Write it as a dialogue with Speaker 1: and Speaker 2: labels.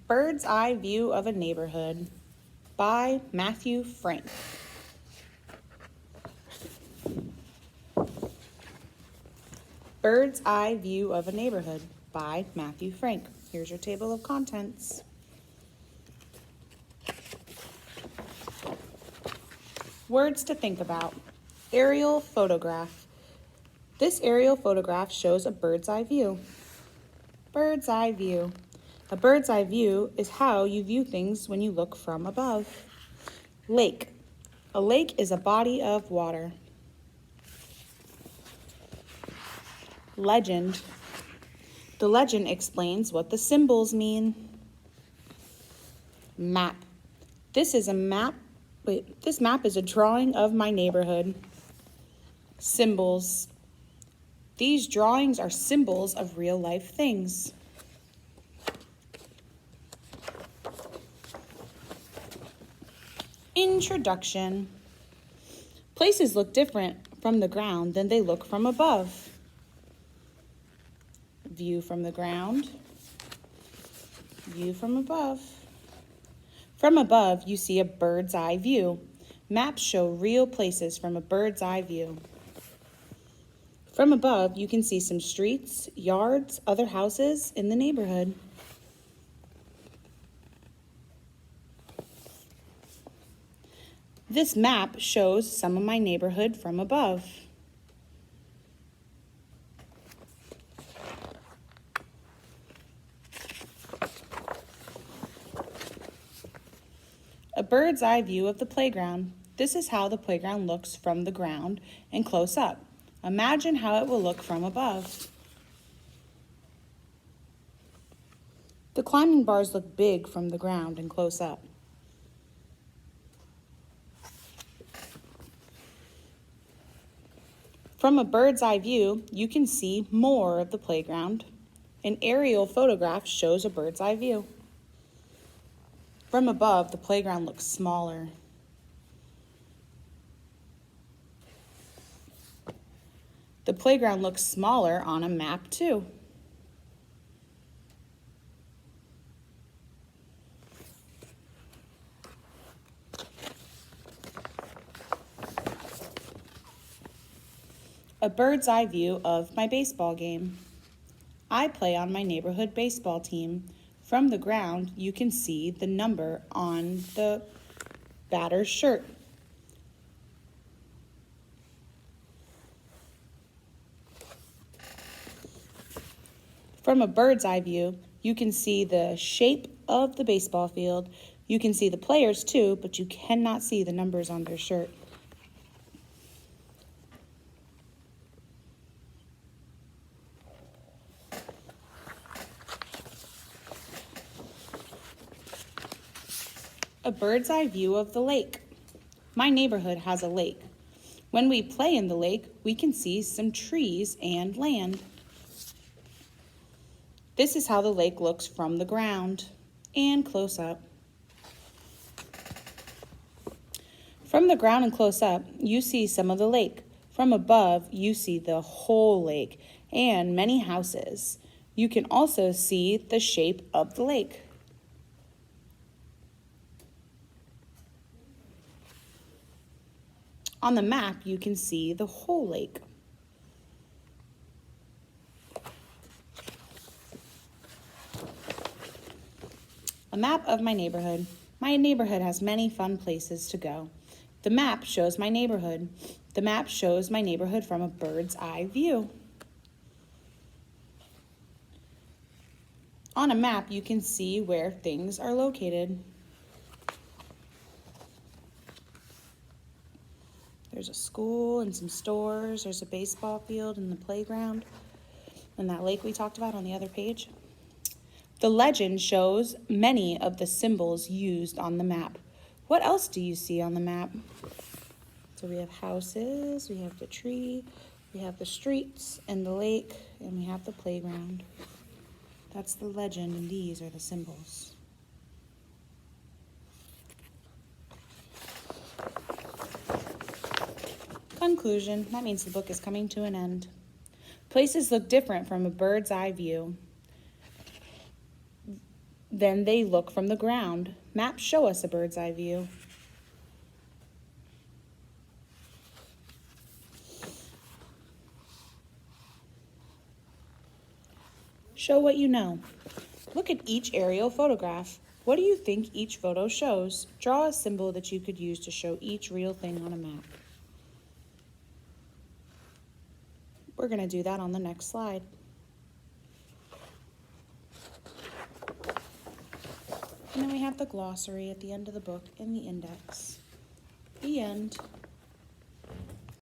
Speaker 1: Bird's Eye View of a Neighborhood by Matthew Frank. Bird's Eye View of a Neighborhood by Matthew Frank. Here's your table of contents. Words to think about. Aerial photograph. This aerial photograph shows a bird's eye view. Bird's eye view. A bird's eye view is how you view things when you look from above. Lake. A lake is a body of water. Legend. The legend explains what the symbols mean. Map. This map is a drawing of my neighborhood. Symbols. These drawings are symbols of real life things. Introduction. Places look different from the ground than they look from above. View from the ground. View from above. From above, you see a bird's eye view. Maps show real places from a bird's eye view. From above, you can see some streets, yards, other houses in the neighborhood. This map shows some of my neighborhood from above. A bird's eye view of the playground. This is how the playground looks from the ground and close up. Imagine how it will look from above. The climbing bars look big from the ground and close up. From a bird's eye view, you can see more of the playground. An aerial photograph shows a bird's eye view. From above, the playground looks smaller. The playground looks smaller on a map too. A bird's eye view of my baseball game. I play on my neighborhood baseball team. From the ground, you can see the number on the batter's shirt. From a bird's eye view, you can see the shape of the baseball field. You can see the players too, but you cannot see the numbers on their shirt. A bird's eye view of the lake. My neighborhood has a lake. When we play in the lake, we can see some trees and land. This is how the lake looks from the ground and close up. From the ground and close up, you see some of the lake. From above, you see the whole lake and many houses. You can also see the shape of the lake. On the map, you can see the whole lake. A map of my neighborhood. My neighborhood has many fun places to go. The map shows my neighborhood. The map shows my neighborhood from a bird's eye view. On a map, you can see where things are located. There's a school and some stores. There's a baseball field and the playground and that lake we talked about on the other page. The legend shows many of the symbols used on the map. What else do you see on the map? So we have houses, we have the tree, we have the streets and the lake, and we have the playground. That's the legend, and these are the symbols. Conclusion. That means the book is coming to an end. Places look different from a bird's eye view. Then they look from the ground. Maps show us a bird's eye view. Show what you know. Look at each aerial photograph. What do you think each photo shows? Draw a symbol that you could use to show each real thing on a map. We're going to do that on the next slide. And then we have the glossary at the end of the book and the index. The end.